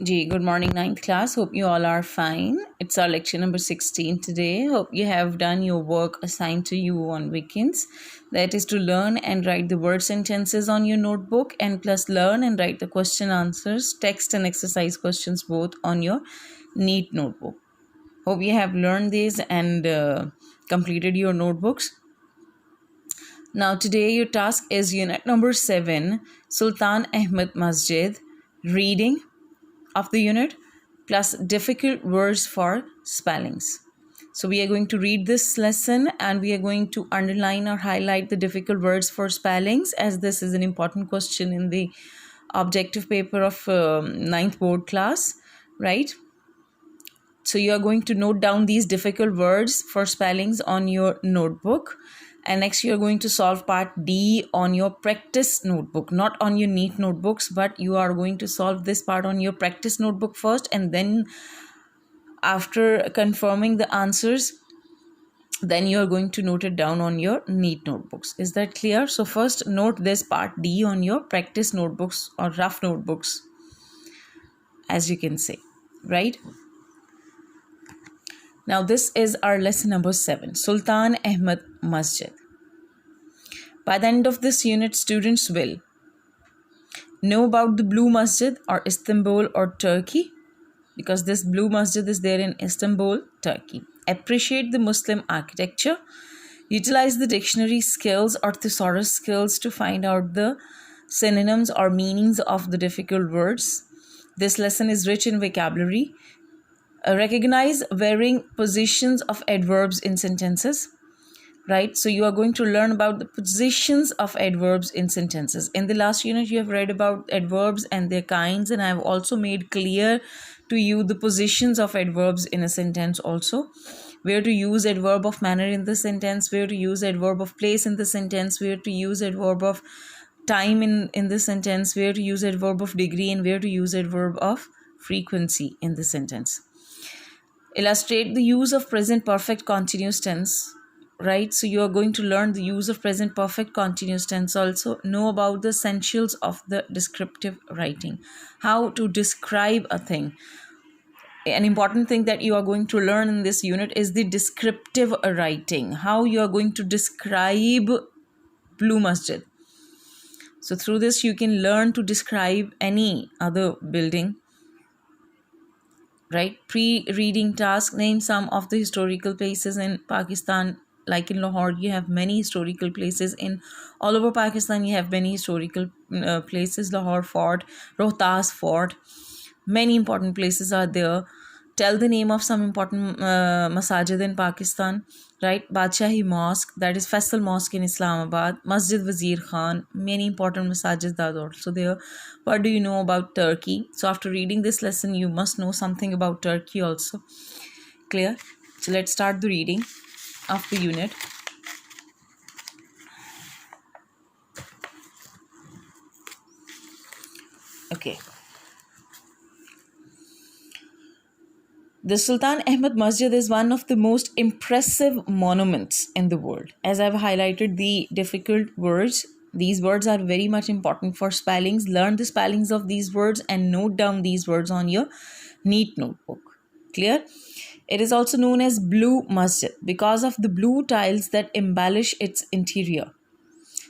Good morning, ninth class. Hope you all are fine. It's our lecture number 16 today. Hope you have done your work assigned to you on weekends. That is to learn and write the word sentences on your notebook and plus learn and write the question answers, text and exercise questions both on your neat notebook. Hope you have learned these and completed your notebooks. Now, today your task is unit number 7, Sultan Ahmed Masjid, reading of the unit plus difficult words for spellings. So we are going to read this lesson and we are going to underline or highlight the difficult words for spellings, as this is an important question in the objective paper of ninth board class, right? So you are going to note down these difficult words for spellings on your notebook. And next you are going to solve part D on your practice notebook, not on your neat notebooks, but you are going to solve this part on your practice notebook first, and then after confirming the answers, then you are going to note it down on your neat notebooks. Is that clear? So first note this part D on your practice notebooks or rough notebooks, as you can say, right? Now this is our lesson number 7, Sultan Ahmed Masjid. By the end of this unit, students will know about the Blue Masjid or Istanbul or Turkey, because this Blue Masjid is there in Istanbul, Turkey. Appreciate the Muslim architecture. Utilize the dictionary skills or thesaurus skills to find out the synonyms or meanings of the difficult words. This lesson is rich in vocabulary. Recognize varying positions of adverbs in sentences, right? So you are going to learn about the positions of adverbs in sentences. In the last unit, you have read about adverbs and their kinds, and I have also made clear to you the positions of adverbs in a sentence also. Where to use adverb of manner in the sentence, where to use adverb of place in the sentence, where to use adverb of time in the sentence, where to use adverb of degree, and where to use adverb of frequency in the sentence. Illustrate the use of present perfect continuous tense, right? So you are going to learn the use of present perfect continuous tense also. Know about the essentials of the descriptive writing, how to describe a thing. An important thing that you are going to learn in this unit is the descriptive writing, how you are going to describe Blue Masjid. So through this you can learn to describe any other building, right? Pre-reading task: name some of the historical places in Pakistan. Like in Lahore, you have many historical places. In all over Pakistan, you have many historical places. Lahore Fort, Rohtas Fort, many important places are there. Tell the name of some important masajid in Pakistan, right? Badshahi Mosque, that is Faisal Mosque in Islamabad. Masjid Wazir Khan, many important masajid are also there. What do you know about Turkey? So after reading this lesson, you must know something about Turkey also. Clear? So let's start the reading of the unit. Okay. The Sultan Ahmed Masjid is one of the most impressive monuments in the world. As I've highlighted the difficult words, these words are very much important for spellings. Learn the spellings of these words and note down these words on your neat notebook. Clear? It is also known as Blue Masjid because of the blue tiles that embellish its interior.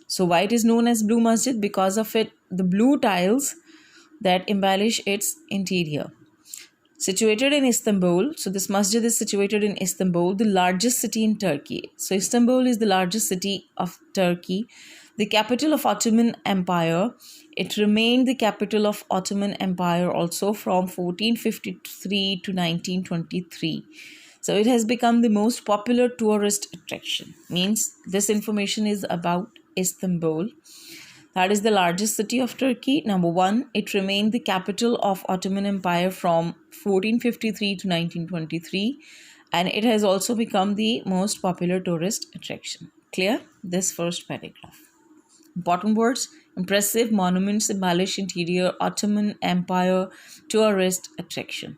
So why it is known as Blue Masjid? Because of the blue tiles that embellish its interior. Situated in Istanbul, so this masjid is situated in Istanbul, the largest city in Turkey. So Istanbul is the largest city of Turkey, the capital of Ottoman Empire. It remained the capital of Ottoman Empire also from 1453 to 1923. So it has become the most popular tourist attraction. Means this information is about Istanbul. That is the largest city of Turkey. Number 1, it remained the capital of Ottoman Empire from 1453 to 1923, and it has also become the most popular tourist attraction. Clear? This first paragraph. Important words: impressive, monuments, embellish interior, Ottoman Empire, tourist attraction.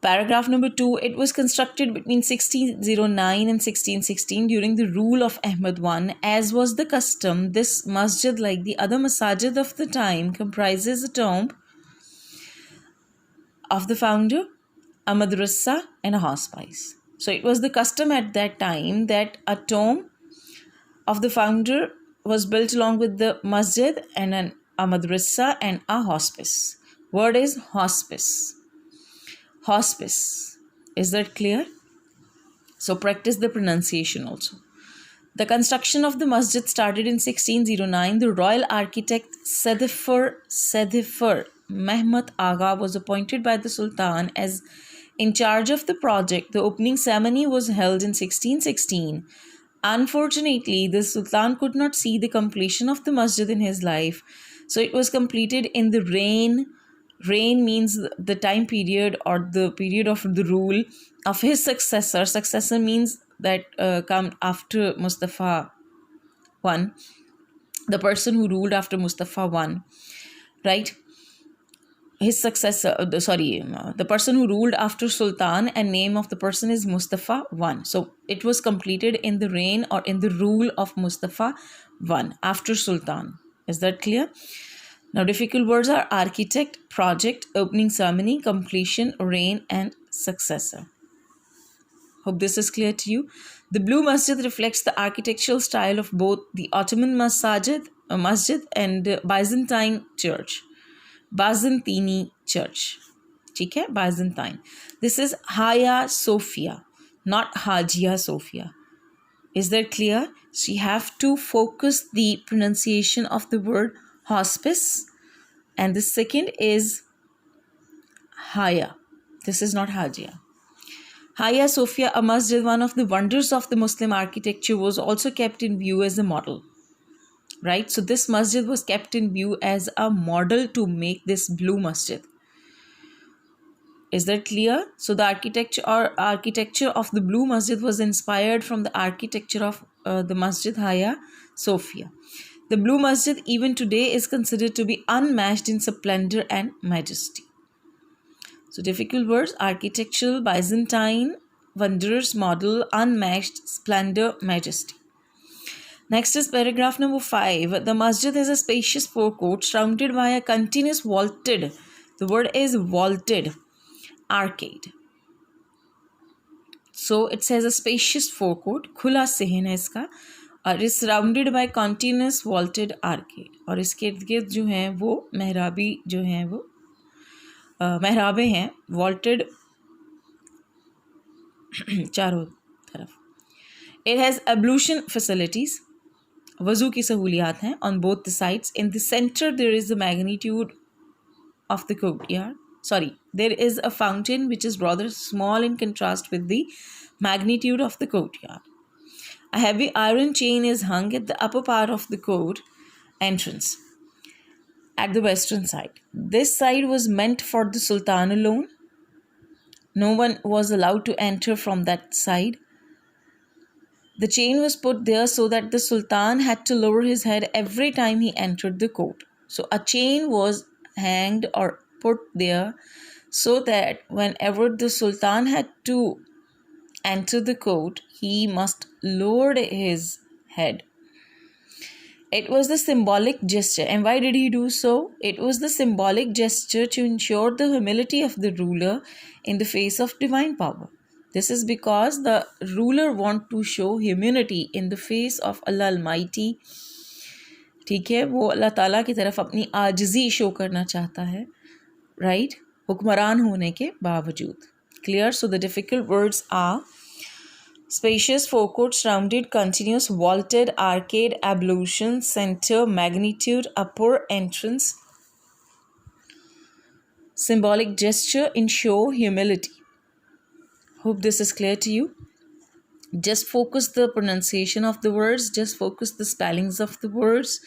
Paragraph number 2, it was constructed between 1609 and 1616 during the rule of Ahmed I. As was the custom, this masjid, like the other masajid of the time, comprises a tomb of the founder, a madrasa, and a hospice. So it was the custom at that time that a tomb of the founder was built along with the masjid and a madrasa and a hospice. Word is hospice. Hospice. Is that clear? So practice the pronunciation also. The construction of the masjid started in 1609. The royal architect Sedifar Mehmet Agha was appointed by the Sultan as in charge of the project. The opening ceremony was held in 1616. Unfortunately, the Sultan could not see the completion of the masjid in his life, so it was completed in the reign. Reign means the time period or the period of the rule of his successor. Successor means that come after Mustafa I, the person who ruled after Mustafa I, right? His successor, the person who ruled after Sultan, and name of the person is Mustafa I. So it was completed in the reign or in the rule of Mustafa I after Sultan. Is that clear? Now difficult words are architect, project, opening ceremony, completion, reign, and successor. Hope this is clear to you. The Blue Masjid reflects the architectural style of both the Ottoman masjid and Byzantine church. Byzantine church. ठीक है? Byzantine. This is Hagia Sophia, not Hagia Sophia. Is that clear? So you have to focus the pronunciation of the word hospice. And the second is Hagia. This is not Hagia. Hagia Sophia, a masjid, one of the wonders of the Muslim architecture, was also kept in view as a model. Right? So this masjid was kept in view as a model to make this blue masjid. Is that clear? So the architecture of the blue masjid was inspired from the architecture of the Masjid Hagia Sophia. The blue masjid even today is considered to be unmatched in splendor and majesty. So difficult words: architectural, Byzantine, wondrous model, unmatched, splendor, majesty. Next is paragraph number 5. The masjid is a spacious forecourt surrounded by a continuous vaulted, the word is vaulted, arcade. So it says a spacious forecourt, खुला सहन है इसका, और is surrounded by continuous vaulted arcade. और इसके इर्द गिर्द जो हैं वो मेहराबी जो हैं वो मेहराबें हैं, vaulted चारों तरफ. It has ablution facilities, वज़ू की सहूलियात हैं on both the sides. In the center there is the magnitude of the courtyard. There is a fountain which is rather small in contrast with the magnitude of the courtyard. A heavy iron chain is hung at the upper part of the court entrance at the western side. This side was meant for the Sultan alone. No one was allowed to enter from that side. The chain was put there so that the Sultan had to lower his head every time he entered the court. So a chain was hanged or put there so that whenever the Sultan had to enter the court, he must lower his head. It was the symbolic gesture. And why did he do so? It was the symbolic gesture to ensure the humility of the ruler in the face of divine power. This is because the ruler wants to show humility in the face of Allah Almighty. ठीक है, वो अल्लाह ताला की तरफ अपनी आजिज़ी show करना चाहता है, right? हुक्मरान होने के बावजूद. Clear? So the difficult words are spacious forecourt surrounded, continuous, vaulted, arcade, ablution, center, magnitude, upper entrance, symbolic gesture, ensure humility. Hope this is clear to you. Just focus the pronunciation of the words, just focus the spellings of the words,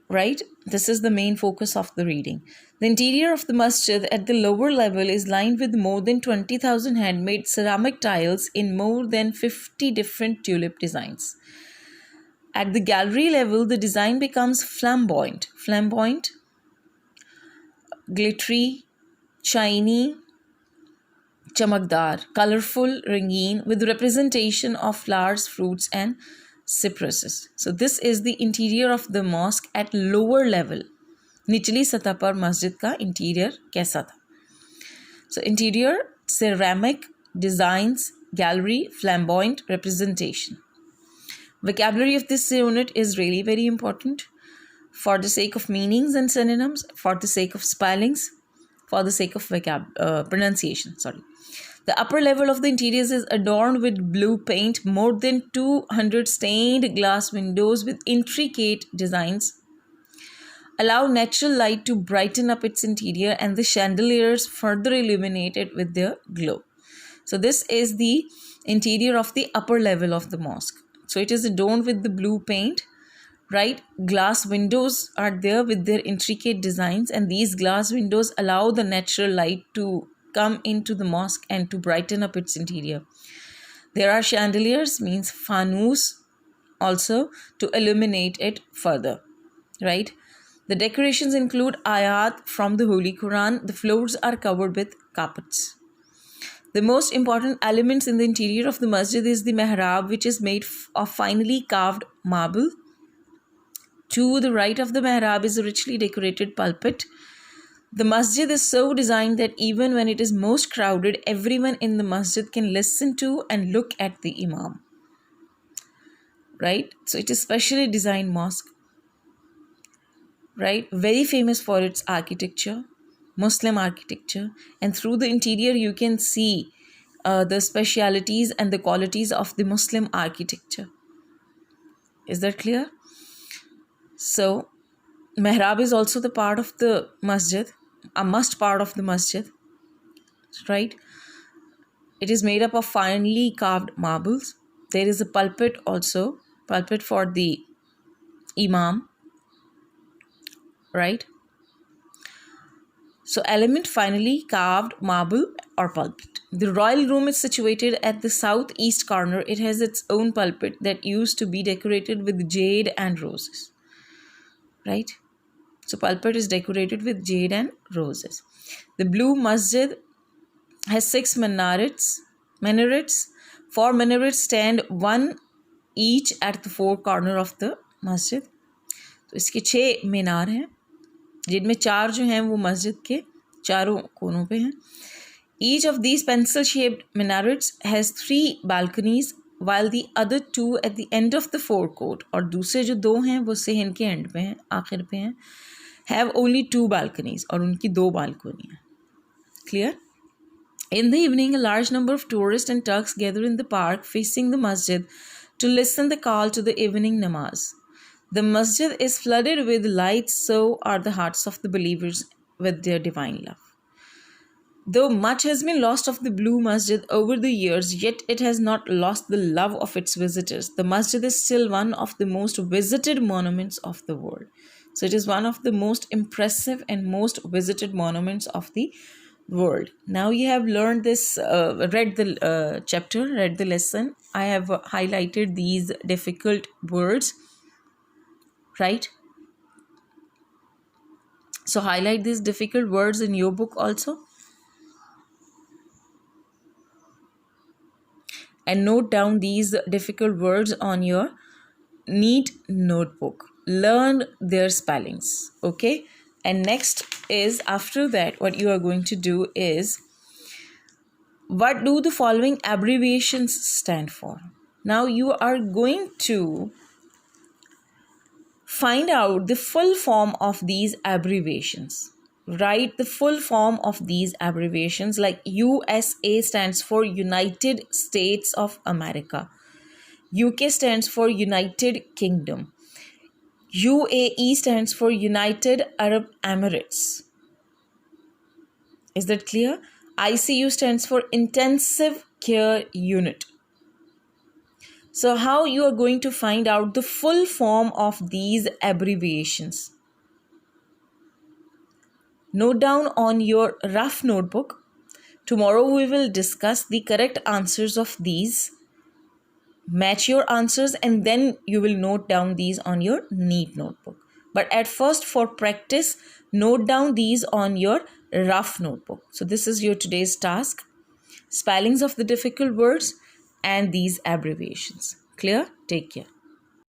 right? This is the main focus of the reading. The interior of the masjid at the lower level is lined with more than 20,000 handmade ceramic tiles in more than 50 different tulip designs. At the gallery level, the design becomes flamboyant, glittery, shiny, chamakdar, colorful, rangeen, with representation of flowers, fruits and cypresses. So this is the interior of the mosque at lower level. निचली सतह पर मस्जिद का interior कैसा था? So interior, ceramic, designs, gallery, flamboyant, representation. Vocabulary of this unit is really very important for the sake of meanings and synonyms, for the sake of spellings, for the sake of pronunciation. Sorry. The upper level of the interiors is adorned with blue paint, more than 200 stained glass windows with intricate designs allow natural light to brighten up its interior, and the chandeliers further illuminate it with their glow. So this is the interior of the upper level of the mosque. So it is adorned with the blue paint, right? Glass windows are there with their intricate designs, and these glass windows allow the natural light to come into the mosque and to brighten up its interior. There are chandeliers, means fanus, also to illuminate it further, right? The decorations include ayat from the Holy Quran. The floors are covered with carpets. The most important elements in the interior of the masjid is the mihrab, which is made of finely carved marble. To the right of the mihrab is a richly decorated pulpit. The masjid is so designed that even when it is most crowded, everyone in the masjid can listen to and look at the imam. Right? So it is specially designed mosque. Right? Very famous for its architecture, Muslim architecture. And through the interior, you can see the specialities and the qualities of the Muslim architecture. Is that clear? So, mihrab is also the part of the masjid, a must part of the masjid, right? It is made up of finely carved marbles. There is a pulpit also, pulpit for the imam, right? So element finely carved marble or pulpit. The royal room is situated at the southeast corner. It has its own pulpit that used to be decorated with jade and roses, right? So pulpit is decorated with jade and roses. The blue masjid has 6 minarets. 4 minarets stand one each at the 4 corner of the masjid. तो इसके 6 मीनार हैं, जिनमें 4 जो हैं वो मस्जिद के चारों कोनों पे हैं. Each of these pencil-shaped minarets has 3 balconies, while the other 2 at the end of the forecourt, और दूसरे जो 2 हैं वो सहन के एंड पे हैं, आखिर पे हैं, have only 2 balconies, और उनकी 2 बालकोनी हैं. Clear? In the evening, a large number of tourists and Turks gather in the park facing the masjid to listen the call to the evening namaz. The masjid is flooded with lights, so are the hearts of the believers with their divine love. Though much has been lost of the blue masjid over the years, yet it has not lost the love of its visitors. The masjid is still one of the most visited monuments of the world. So it is one of the most impressive and most visited monuments of the world. Now you have learned this, read the chapter, read the lesson. I have highlighted these difficult words, right? So highlight these difficult words in your book also. And note down these difficult words on your neat notebook. Learn their spellings, okay? And next is, after that, what you are going to do is, what do the following abbreviations stand for? Now you are going to find out the full form of these abbreviations. Write the full form of these abbreviations, like USA stands for United States of America. UK stands for United Kingdom. UAE stands for United Arab Emirates. Is that clear? ICU stands for Intensive Care Unit. So how you are going to find out the full form of these abbreviations? Note down on your rough notebook. Tomorrow we will discuss the correct answers of these. Match your answers and then you will note down these on your neat notebook. But at first, for practice, note down these on your rough notebook. So this is your today's task. Spellings of the difficult words and these abbreviations. Clear? Take care.